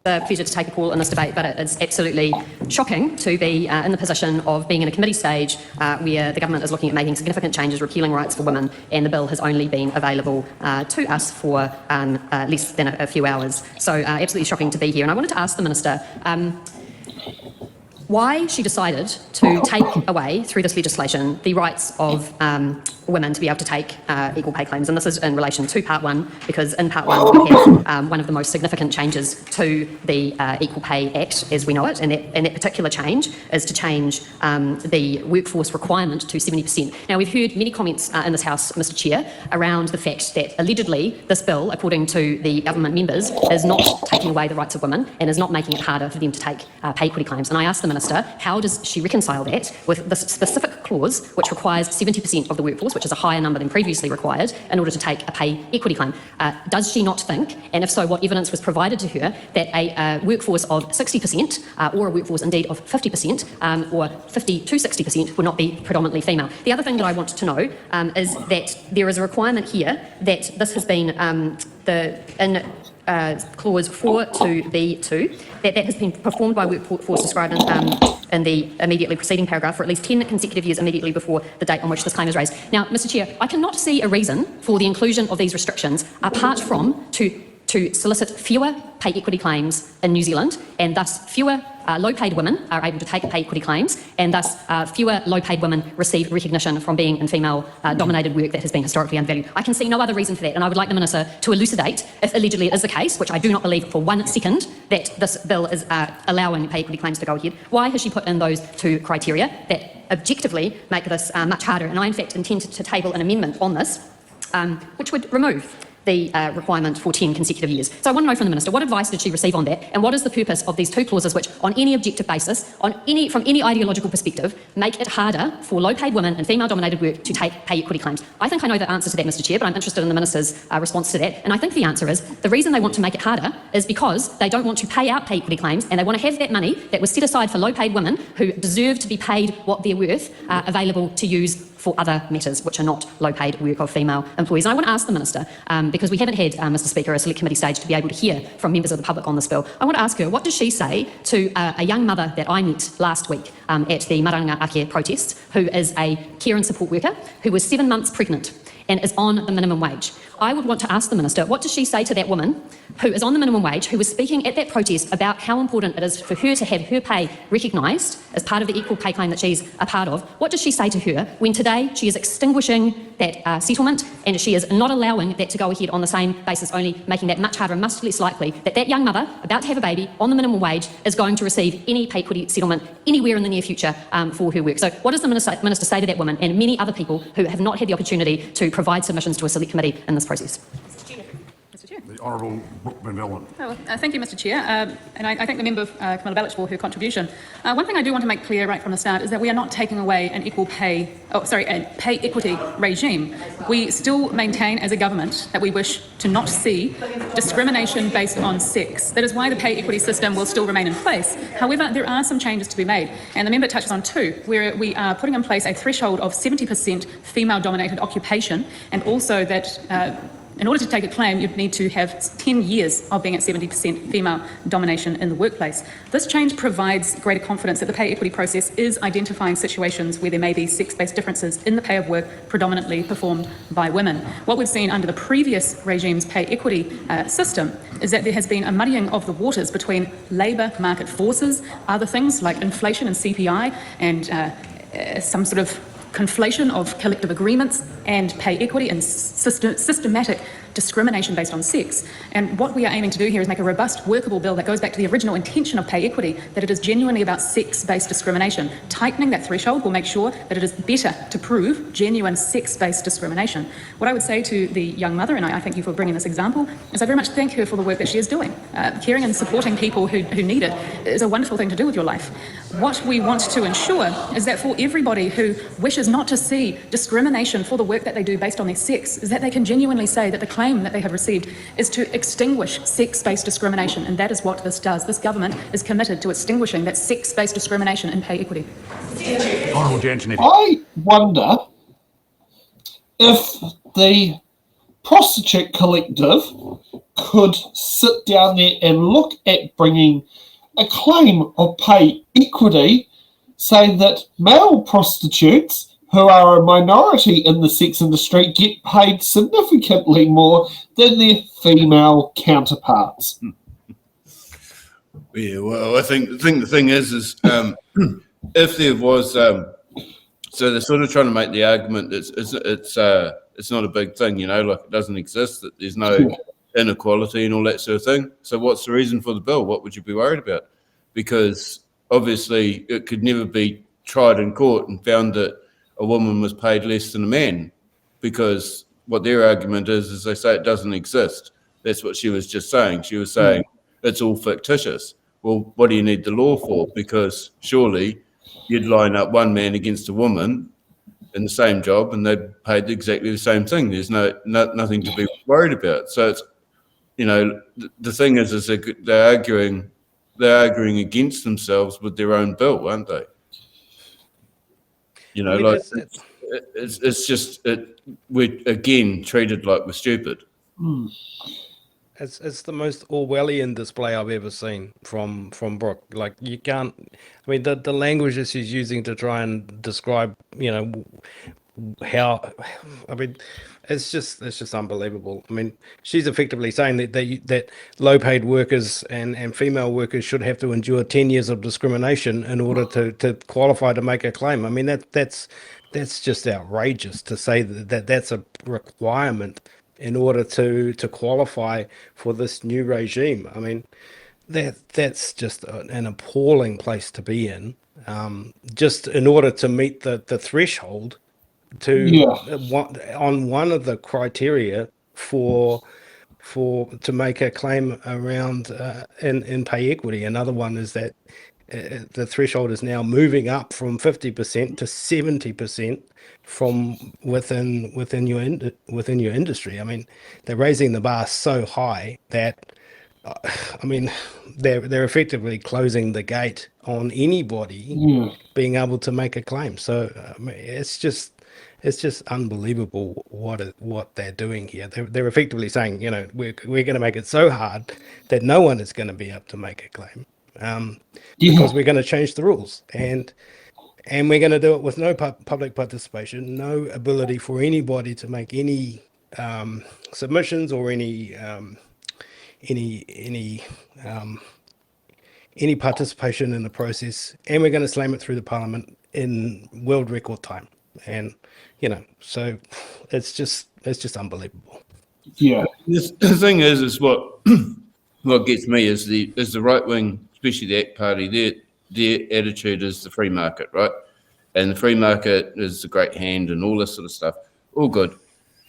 a pleasure to take a call in this debate, but it's absolutely shocking to be in the position of being in a committee stage where the government is looking at making significant changes, repealing rights for women, and the bill has only been available to us for less than a few hours. So absolutely shocking to be here. And I wanted to ask the Minister why she decided to take away, through this legislation, the rights of women to be able to take equal pay claims. And this is in relation to Part 1, because in Part 1 we have one of the most significant changes to the Equal Pay Act as we know it, and that particular change is to change the workforce requirement to 70%. Now, we've heard many comments in this House, Mr Chair, around the fact that allegedly this bill, according to the government members, is not taking away the rights of women and is not making it harder for them to take pay equity claims. And I asked the Minister, how does she reconcile that with this specific clause which requires 70% of the workforce, which is a higher number than previously required, in order to take a pay equity claim? Does she not think, and if so, what evidence was provided to her, that a workforce of 60% or a workforce indeed of 50% or 50 to 60% would not be predominantly female? The other thing that I want to know is that there is a requirement here that this has been in clause 4.2b2, that has been performed by workforce described in the immediately preceding paragraph for at least 10 consecutive years immediately before the date on which this claim is raised. Now, Mr Chair, I cannot see a reason for the inclusion of these restrictions apart from to solicit fewer pay equity claims in New Zealand, and thus fewer low-paid women are able to take pay equity claims, and thus fewer low-paid women receive recognition from being in female-dominated work that has been historically undervalued. I can see no other reason for that, and I would like the Minister to elucidate, if allegedly it is the case, which I do not believe for 1 second, that this bill is allowing pay equity claims to go ahead. Why has she put in those two criteria that objectively make this much harder? And I, in fact, intend to table an amendment on this, which would remove the requirement for 10 consecutive years. So I want to know from the Minister, what advice did she receive on that, and what is the purpose of these two clauses which, on any objective basis, from any ideological perspective, make it harder for low-paid women in female-dominated work to take pay equity claims? I think I know the answer to that, Mr Chair, but I'm interested in the Minister's response to that. And I think the answer is, the reason they want to make it harder is because they don't want to pay out pay equity claims, and they want to have that money that was set aside for low-paid women who deserve to be paid what they're worth available to use for other matters which are not low-paid work of female employees. And I want to ask the Minister, because we haven't had, Mr Speaker, a select committee stage to be able to hear from members of the public on this bill. I want to ask her, what does she say to a young mother that I met last week at the Maranga Ake protests, who is a care and support worker, who was 7 months pregnant and is on the minimum wage? I would want to ask the Minister, what does she say to that woman who is on the minimum wage, who was speaking at that protest about how important it is for her to have her pay recognised as part of the equal pay claim that she's a part of? What does she say to her when today she is extinguishing that settlement, and she is not allowing that to go ahead on the same basis, only making that much harder and much less likely that that young mother, about to have a baby, on the minimum wage, is going to receive any pay equity settlement anywhere in the near future for her work? So what does the Minister say to that woman and many other people who have not had the opportunity to provide submissions to a select committee in this process? The Honourable Brooke van Veldon. Thank you, Mr Chair, and I thank the member Camilla Belich for her contribution. One thing I do want to make clear right from the start is that we are not taking away an a pay equity regime. We still maintain as a government that we wish to not see discrimination based on sex. That is why the pay equity system will still remain in place. However, there are some changes to be made, and the member touches on two, where we are putting in place a threshold of 70% female-dominated occupation, and also that in order to take a claim, you'd need to have 10 years of being at 70% female domination in the workplace. This change provides greater confidence that the pay equity process is identifying situations where there may be sex-based differences in the pay of work predominantly performed by women. What we've seen under the previous regime's pay equity system is that there has been a muddying of the waters between labour market forces, other things like inflation and CPI, and some sort of conflation of collective agreements and pay equity and systematic discrimination based on sex. And what we are aiming to do here is make a robust, workable bill that goes back to the original intention of pay equity, that it is genuinely about sex-based discrimination. Tightening that threshold will make sure that it is better to prove genuine sex-based discrimination. What I would say to the young mother, and I thank you for bringing this example, is I very much thank her for the work that she is doing. Caring and supporting people who need it is a wonderful thing to do with your life. What we want to ensure is that for everybody who wishes not to see discrimination for the work that they do based on their sex, is that they can genuinely say that the claim that they have received is to extinguish sex-based discrimination, and that is what this does. This government is committed to extinguishing that sex-based discrimination in pay equity. Honourable Jansen. I wonder if the prostitute collective could sit down there and look at bringing a claim of pay equity, saying that male prostitutes who are a minority in the sex industry get paid significantly more than their female counterparts. Yeah, well, I think the thing is if there was, so they're sort of trying to make the argument that it's not a big thing, like it doesn't exist, that there's no inequality and all that sort of thing. So what's the reason for the bill? What would you be worried about? Because obviously it could never be tried in court and found that a woman was paid less than a man, because what their argument is they say it doesn't exist. That's what she was just saying. She was saying it's all fictitious. Well, what do you need the law for? Because surely you'd line up one man against a woman in the same job and they'd paid exactly the same thing. There's nothing to be worried about. So it's, the thing is they're arguing against themselves with their own bill, aren't they? It's just we're again treated like we're stupid. It's the most Orwellian display I've ever seen from Brooke. Like, you can't. I mean, the language that she's using to try and describe, how. I mean, it's just unbelievable. I mean, she's effectively saying that low-paid workers and female workers should have to endure 10 years of discrimination in order to qualify to make a claim. I mean, that's just outrageous to say that's a requirement in order to qualify for this new regime. I mean, that's just an appalling place to be in. Just in order to meet the threshold on one of the criteria to make a claim around in pay equity. Another one is that the threshold is now moving up from 50% to 70% from within your industry. I mean, they're raising the bar so high that they're effectively closing the gate on anybody being able to make a claim. So it's just unbelievable what they're doing here. They're effectively saying, we're going to make it so hard that no one is going to be able to make a claim. Because we're going to change the rules, and we're going to do it with no public participation, no ability for anybody to make any submissions or any participation in the process, and we're going to slam it through the parliament in world record time. And so it's just unbelievable. Yeah. The thing is what gets me is the right wing, especially the ACT Party. Their attitude is the free market, right? And the free market is a great hand and all this sort of stuff. All good.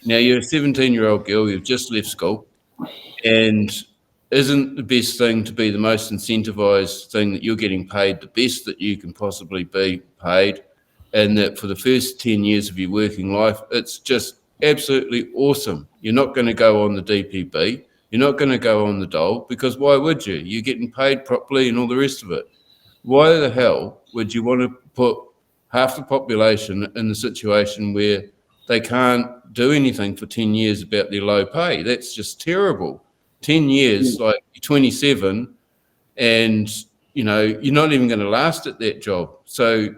Now you're a 17-year-old girl. You've just left school, and isn't the best thing to be the most incentivized thing that you're getting paid the best that you can possibly be paid, and that for the first 10 years of your working life, it's just absolutely awesome. You're not going to go on the DPP. You're not going to go on the dole, because why would you? You're getting paid properly and all the rest of it. Why the hell would you want to put half the population in the situation where they can't do anything for 10 years about their low pay? That's just terrible. 10 years, like you're 27, and you're not even going to last at that job. So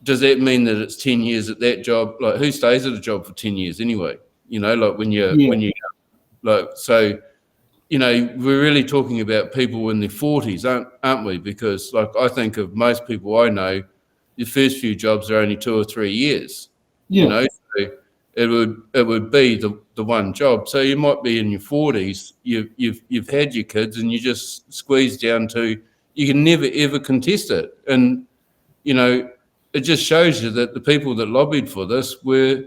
does that mean that it's 10 years at that job? Like, who stays at a job for 10 years anyway? Like when you like, so, we're really talking about people in their 40s, aren't we? Because like, I think of most people I know, your first few jobs are only 2 or 3 years. So it would be the one job. So you might be in your 40s, you've had your kids, and you just squeeze down to, you can never ever contest it. And it just shows you that the people that lobbied for this were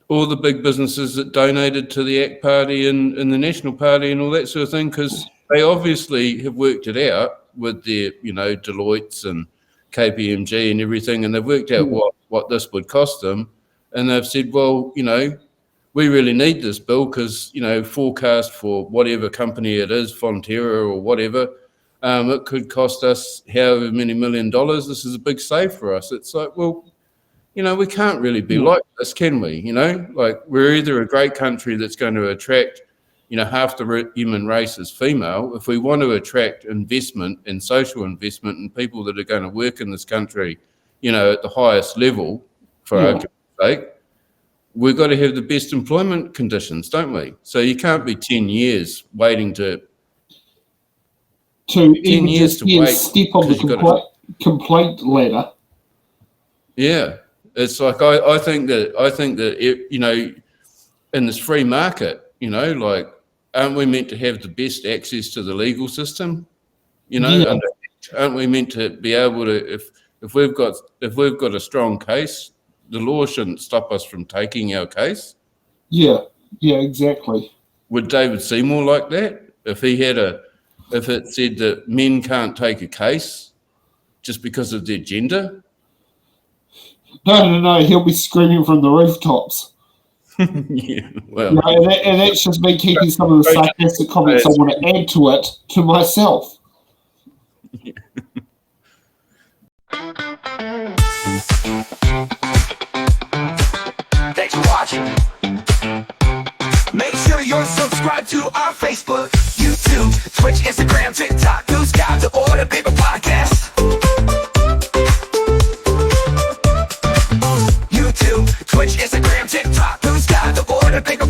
all the big businesses that donated to the ACT Party and the National Party and all that sort of thing, because they obviously have worked it out with their, Deloitte's and KPMG and everything, and they've worked out what this would cost them. And they've said, well, we really need this bill because, forecast for whatever company it is, Fonterra or whatever, it could cost us however many $1 million. This is a big save for us. It's like, well, we can't really be like this, can we? Like, we're either a great country that's going to attract half the human race is female. If we want to attract investment and social investment and people that are going to work in this country, at the highest level, for argument's sake, we've got to have the best employment conditions, don't we? So you can't be 10 years waiting to 10 10 years to wait step on the complaint ladder. Yeah, it's like I think that in this free market, aren't we meant to have the best access to the legal system? Aren't we meant to be able to, if we've got a strong case, the law shouldn't stop us from taking our case? Yeah, exactly. Would David Seymour like that? If it said that men can't take a case just because of their gender? No, he'll be screaming from the rooftops. Yeah, well, and that's just me keeping some of the sarcastic comments I want to add to it to myself. Thanks for watching. Make sure you're subscribed to our Facebook, YouTube, Twitch, Instagram, TikTok, News Guide, The Order Paper Podcast. YouTube, Twitch, Instagram, TikTok, News Guide, The Order Paper